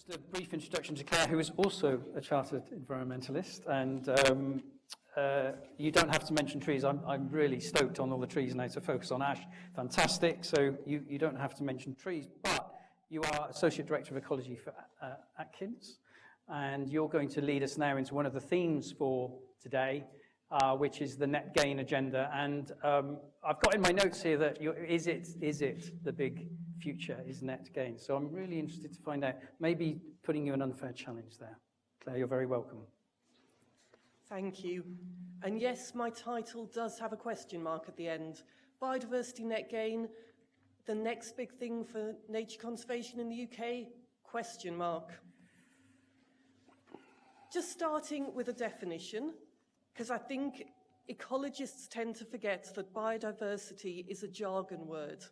Just a brief introduction to Claire, who is also a chartered environmentalist, and you don't have to mention trees. I'm really stoked on all the trees now, so focus on ash. Fantastic. So you don't have to mention trees, but you are Associate Director of Ecology for Atkins, and you're going to lead us now into one of the themes for today, which is the net gain agenda. And I've got in my notes here that is it the big future is net gain? So I'm really interested to find out, maybe putting you an unfair challenge there. Claire, you're very welcome. Thank you. And yes, my title does have a question mark at the end. Biodiversity net gain, the next big thing for nature conservation in the UK? Question mark. Just starting with a definition, because I think ecologists tend to forget that biodiversity is a jargon word.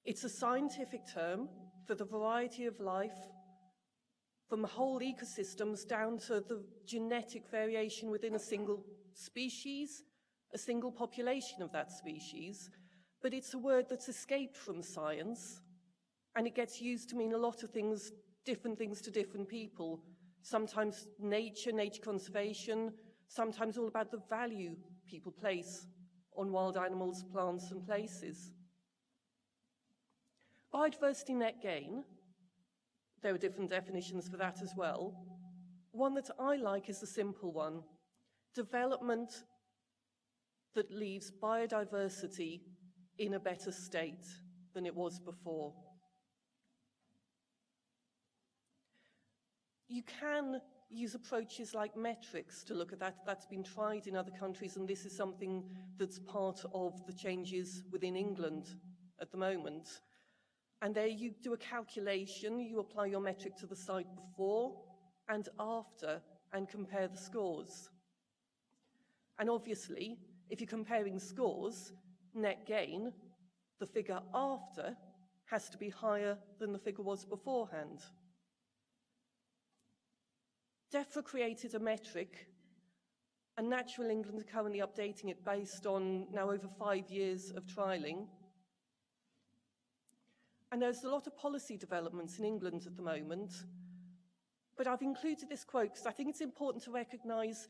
It's a scientific term for the variety of life, from whole ecosystems down to the genetic variation within a single species, a single population of that species. But it's a word that's escaped from science, and it gets used to mean a lot of things, different things to different people. Sometimes nature conservation, sometimes all about the value people place on wild animals, plants, and places. Biodiversity net gain, there are different definitions for that as well. One that I like is the simple one: development that leaves biodiversity in a better state than it was before. You can use approaches like metrics to look at that. That's been tried in other countries, and this is something that's part of the changes within England at the moment. And there you do a calculation, you apply your metric to the site before and after and compare the scores. And obviously, if you're comparing scores, net gain, the figure after has to be higher than the figure was beforehand. DEFRA created a metric, and Natural England are currently updating it based on now over 5 years of trialling. And there's a lot of policy developments in England at the moment. But I've included this quote because I think it's important to recognise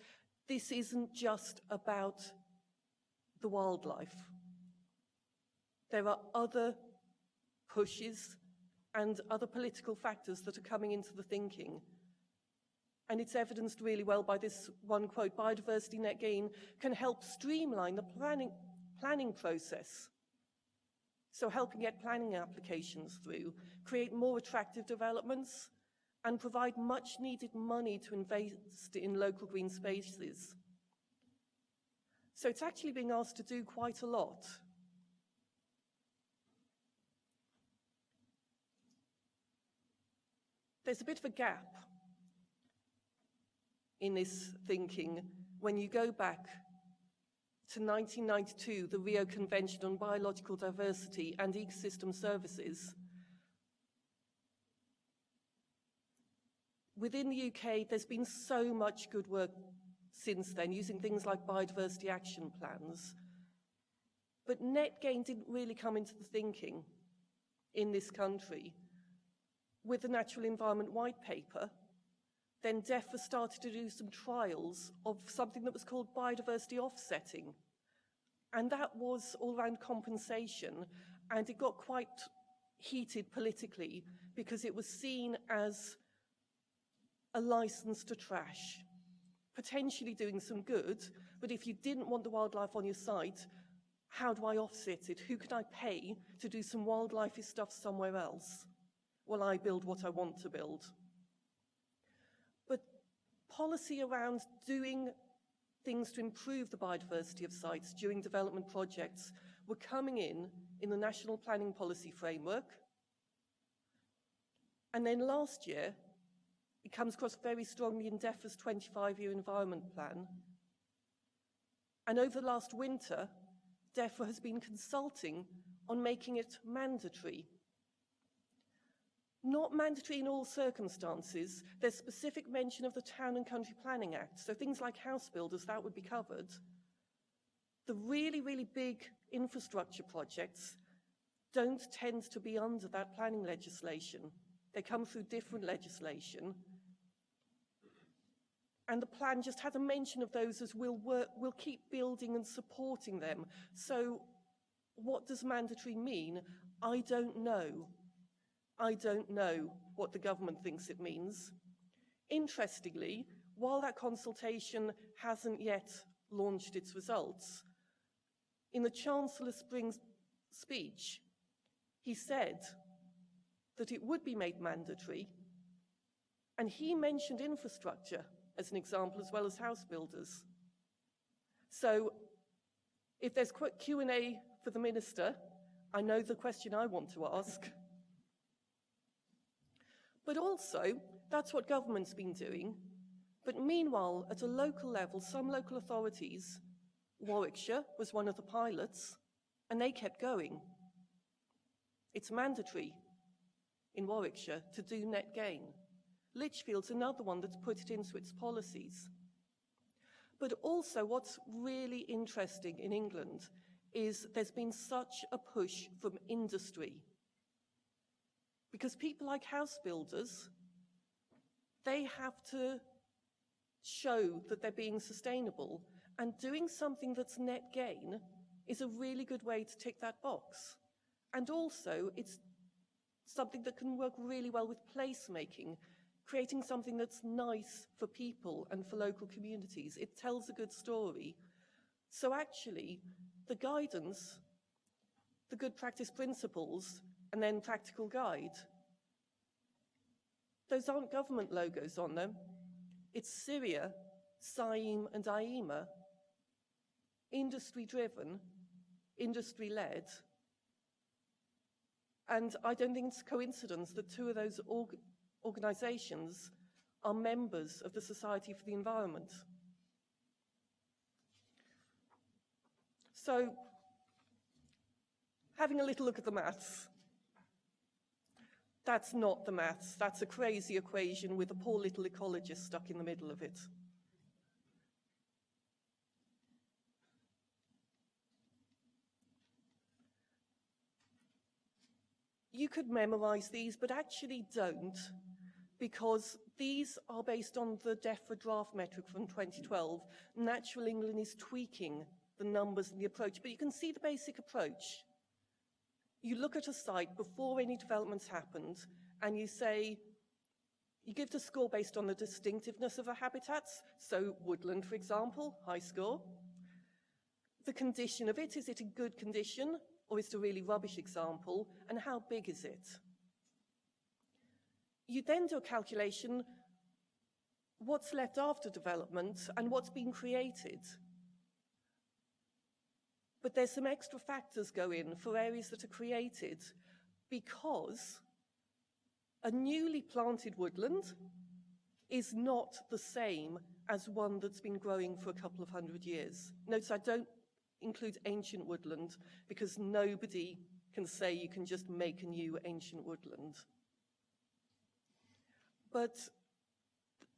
this isn't just about the wildlife. There are other pushes and other political factors that are coming into the thinking. And it's evidenced really well by this one quote: biodiversity net gain can help streamline the planning process. So helping get planning applications through, create more attractive developments, and provide much needed money to invest in local green spaces. So it's actually being asked to do quite a lot. There's a bit of a gap in this thinking when you go back to 1992, the Rio Convention on Biological Diversity and Ecosystem Services. Within the UK, there's been so much good work since then, using things like biodiversity action plans. But net gain didn't really come into the thinking in this country. With the Natural Environment White Paper, then DEFRA started to do some trials of something that was called biodiversity offsetting. And that was all around compensation, and it got quite heated politically because it was seen as a license to trash, potentially doing some good, but if you didn't want the wildlife on your site, how do I offset it? Who can I pay to do some wildlife-y stuff somewhere else while I build what I want to build? Policy around doing things to improve the biodiversity of sites during development projects were coming in the National Planning Policy Framework. And then last year, it comes across very strongly in DEFRA's 25-year environment plan. And over the last winter, DEFRA has been consulting on making it mandatory. Not mandatory in all circumstances. There's specific mention of the Town and Country Planning Act, so things like house builders, that would be covered. The really, really big infrastructure projects don't tend to be under that planning legislation. They come through different legislation. And the plan just had a mention of those as we'll keep building and supporting them. So what does mandatory mean? I don't know. I don't know what the government thinks it means. Interestingly, while that consultation hasn't yet launched its results, in the Chancellor Spring's speech, he said that it would be made mandatory, and he mentioned infrastructure as an example, as well as house builders. So if there's Q&A for the Minister, I know the question I want to ask. But also, that's what government's been doing. But meanwhile, at a local level, some local authorities, Warwickshire was one of the pilots, and they kept going. It's mandatory in Warwickshire to do net gain. Lichfield's another one that's put it into its policies. But also what's really interesting in England is there's been such a push from industry. Because people like house builders, they have to show that they're being sustainable, and doing something that's net gain is a really good way to tick that box. And also, it's something that can work really well with placemaking, creating something that's nice for people and for local communities. It tells a good story. So actually, the guidance, the good practice principles, and then practical guide, those aren't government logos on them. It's CIRIA, CIEEM, and IEMA, industry-driven, industry-led. And I don't think it's a coincidence that two of those organisations are members of the Society for the Environment. So, having a little look at the maths. That's not the maths, that's a crazy equation with a poor little ecologist stuck in the middle of it. You could memorise these, but actually don't, because these are based on the DEFRA draft metric from 2012. Natural England is tweaking the numbers and the approach, but you can see the basic approach. You look at a site before any developments happened, and you say, you give the score based on the distinctiveness of the habitats, so woodland, for example, high score. The condition of it, is it in good condition, or is it a really rubbish example, and how big is it? You then do a calculation, what's left after development and what's been created. But there's some extra factors go in for areas that are created, because a newly planted woodland is not the same as one that's been growing for a couple of 100 years. Notice I don't include ancient woodland, because nobody can say you can just make a new ancient woodland. But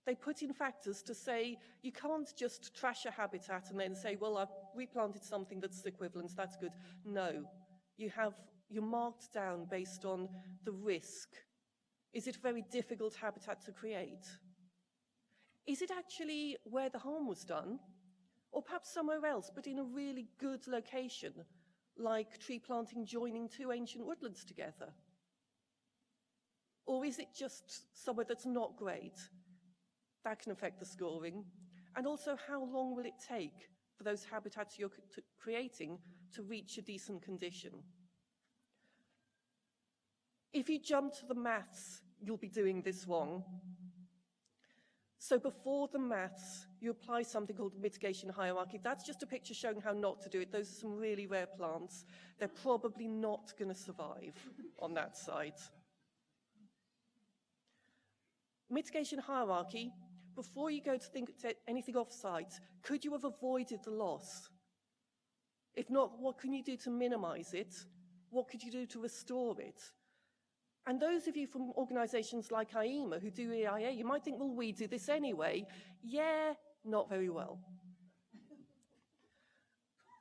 they put in factors to say you can't just trash a habitat and then say, well, I've replanted something that's equivalent, that's good. No, you're marked down based on the risk. Is it a very difficult habitat to create? Is it actually where the harm was done? Or perhaps somewhere else, but in a really good location, like tree planting joining two ancient woodlands together? Or is it just somewhere that's not great? That can affect the scoring. And also, how long will it take for those habitats you're creating to reach a decent condition? If you jump to the maths, you'll be doing this wrong. So before the maths, you apply something called mitigation hierarchy. That's just a picture showing how not to do it. Those are some really rare plants. They're probably not going to survive on that site. Mitigation hierarchy, before you go to think anything off-site, could you have avoided the loss? If not, what can you do to minimize it? What could you do to restore it? And those of you from organizations like IEMA who do EIA, you might think, well, we do this anyway. Yeah, not very well.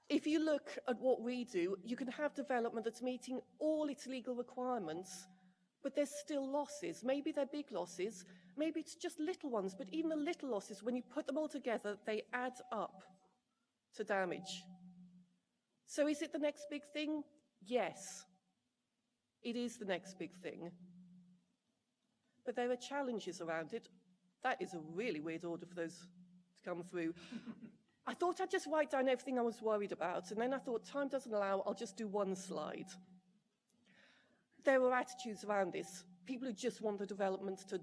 If you look at what we do, you can have development that's meeting all its legal requirements, but there's still losses. Maybe they're big losses, maybe it's just little ones, but even the little losses, when you put them all together, they add up to damage. So is it the next big thing? Yes, it is the next big thing. But there are challenges around it. That is a really weird order for those to come through. I thought I'd just write down everything I was worried about, and then I thought, time doesn't allow, I'll just do one slide. There are attitudes around this. People who just want the development to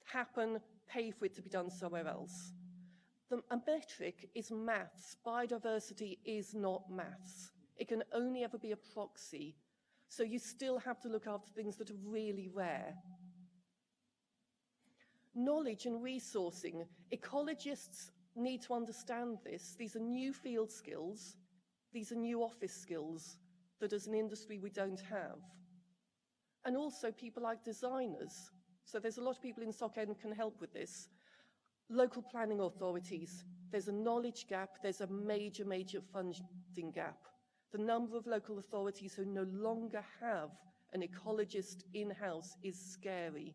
happen, pay for it to be done somewhere else. A metric is maths. Biodiversity is not maths. It can only ever be a proxy. So you still have to look after things that are really rare. Knowledge and resourcing. Ecologists need to understand this. These are new field skills. These are new office skills that as an industry we don't have. And also people like designers. So there's a lot of people in CEcol can help with this. Local planning authorities, there's a knowledge gap, there's a major, major funding gap. The number of local authorities who no longer have an ecologist in-house is scary.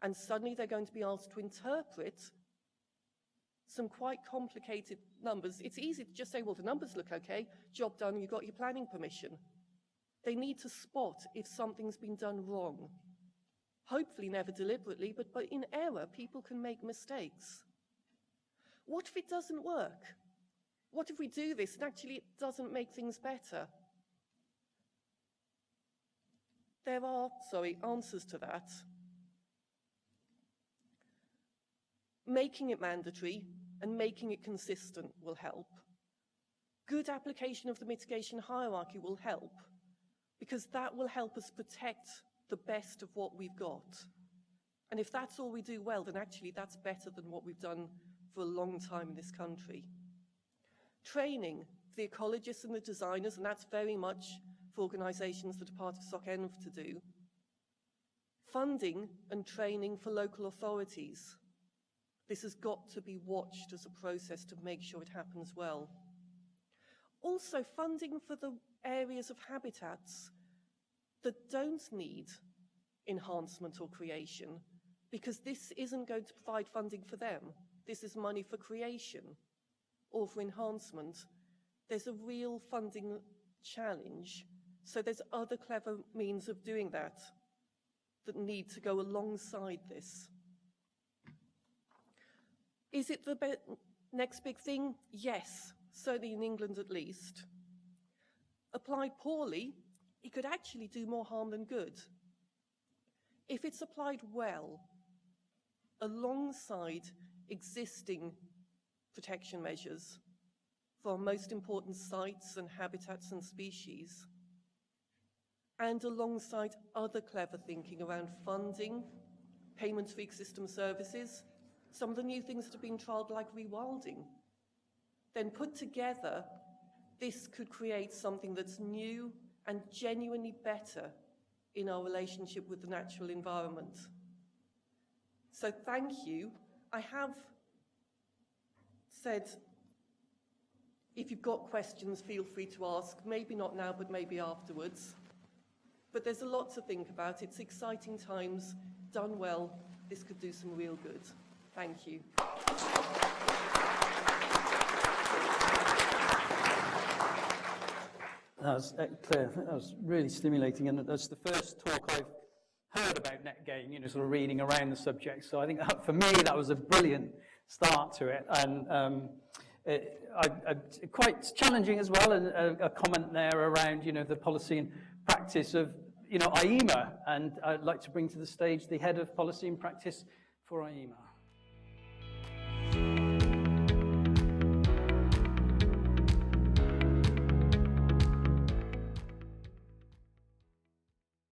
And suddenly they're going to be asked to interpret some quite complicated numbers. It's easy to just say, well, the numbers look okay, job done, you got your planning permission. They need to spot if something's been done wrong. Hopefully never deliberately, but in error, people can make mistakes. What if it doesn't work? What if we do this and actually it doesn't make things better? There are, answers to that. Making it mandatory and making it consistent will help. Good application of the mitigation hierarchy will help, because that will help us protect the best of what we've got. And if that's all we do well, then actually that's better than what we've done for a long time in this country. Training the ecologists and the designers, and that's very much for organisations that are part of CEcol to do. Funding and training for local authorities. This has got to be watched as a process to make sure it happens well. Also, funding for the areas of habitats that don't need enhancement or creation, because this isn't going to provide funding for them. This is money for creation or for enhancement. There's a real funding challenge. So there's other clever means of doing that need to go alongside this. Is it the next big thing? Yes, certainly in England at least. Applied poorly, it could actually do more harm than good. If it's applied well, alongside existing protection measures for our most important sites and habitats and species, and alongside other clever thinking around funding, payments for ecosystem services, some of the new things that have been trialled like rewilding, then put together, this could create something that's new and genuinely better in our relationship with the natural environment. So thank you. I have said, if you've got questions, feel free to ask. Maybe not now, but maybe afterwards. But there's a lot to think about. It's exciting times. Done well, this could do some real good. Thank you. That was Claire, that was really stimulating, and that's the first talk I've heard about net gain, you know, sort of reading around the subject. So I think for me that was a brilliant start to it, and quite challenging as well. And a comment there around, you know, the policy and practice of, you know, IEMA, and I'd like to bring to the stage the head of policy and practice for IEMA.